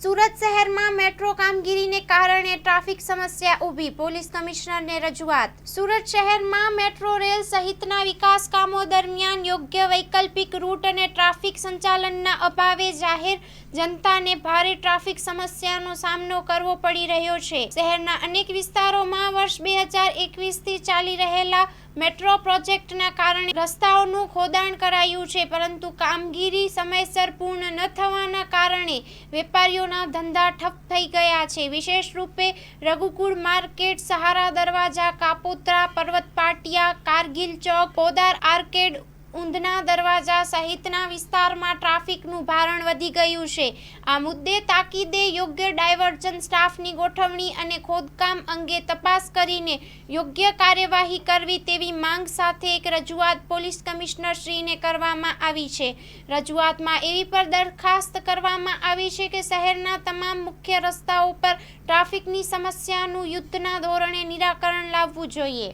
સુરત શહેરમાં મેટ્રો કામગીરીને કારણે ટ્રાફિક સમસ્યા ઊભી, પોલીસ કમિશનરને રજૂઆત। સુરત શહેરમાં મેટ્રો રેલ સહિતના વિકાસ કામો દરમિયાન યોગ્ય વૈકલ્પિક રૂટ અને ટ્રાફિક સંચાલનના અભાવે જાહેર જનતાને ભારે ટ્રાફિક સમસ્યાનો સામનો કરવો પડી રહ્યો છે। શહેરના અનેક વિસ્તારોમાં વર્ષ 2021થી ચાલી રહેલા મેટ્રો પ્રોજેક્ટના કારણે રસ્તાઓનું ખોદાણ કરાયું છે, પરંતુ કામગીરી સમયસર પૂર્ણ ન થવાના કારણે વેપારીઓના ધંધા ઠપ થઈ ગયા છે। વિશેષ રૂપે રઘુકુળ માર્કેટ, સહારા દરવાજા, કાપોદ્રા, પર્વત પાટિયા, કારગિલ ચોક, પોદાર આર્કેડ, ઊંધના દરવાજા સહિતના વિસ્તારમાં ટ્રાફિકનું ભારણ વધી ગયું છે। આ મુદ્દે તાકીદે યોગ્ય ડાયવર્ઝન સ્ટાફની ગોઠવણી અને ખોદકામ અંગે તપાસ કરીને યોગ્ય કાર્યવાહી કરવી તેવી માંગ સાથે એક રજૂઆત પોલીસ કમિશનરશ્રીને કરવામાં આવી છે। રજૂઆતમાં એવી પર દરખાસ્ત કરવામાં આવી છે કે શહેરના તમામ મુખ્ય રસ્તાઓ પર ટ્રાફિકની સમસ્યાનું યુદ્ધના ધોરણે નિરાકરણ લાવવું જોઈએ।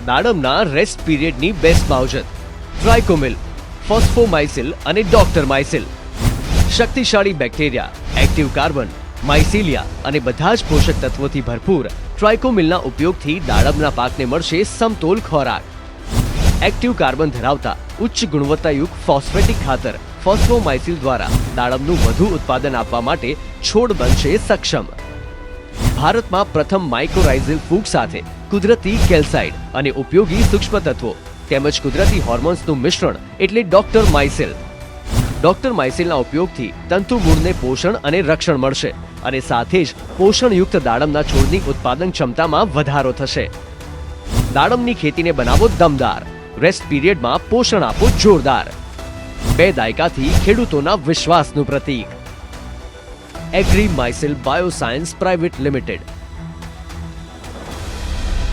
દાડમના રેસ્ટ પીરિયડની બેસ્ટ માવજત ટ્રાઇકોમિલ, ફોસ્ફોમાઇસિલ અને ડોક્ટર માઇસિલ। શક્તિશાળી બેક્ટેરિયા, એક્ટિવ કાર્બન, માઇસિલિયા અને બધા જ પોષક તત્વોથી ભરપૂર ટ્રાઇકોમિલના ઉપયોગથી દાડમના પાકને મળશે સમતોલ ખોરાક। એક્ટિવ કાર્બન ધરાવતા ઉચ્ચ ગુણવત્તાયુક્ત ફોસ્ફેટિક ખાતર ફોસ્ફોમાઇસિલ દ્વારા દાડમનું વધુ ઉત્પાદન આપવા માટે છોડ બનશે સક્ષમ। ભારતમાં પ્રથમ માઇક્રોરાઇઝલ ફૂગ સાથે કુદરતી કેલ્સાઇડ અને ઉપયોગી સૂક્ષ્મ તત્વો તેમજ કુદરતી હોર્મોન્સનું મિશ્રણ એટલે ડોક્ટર માઇસિલ। ડોક્ટર માઇસિલના ઉપયોગથી તંતુમૂળને પોષણ અને રક્ષણ મળશે અને સાથે જ પોષણયુક્ત દાડમના છોડની ઉત્પાદન ક્ષમતામાં વધારો થશે। દાડમની ખેતીને બનાવો દમદાર, રેસ્ટ પીરિયડમાં પોષણ આપો જોરદાર। 2 દાયકાથી ખેડૂતોના વિશ્વાસનું પ્રતીક। Agri mycil bioscience private limited.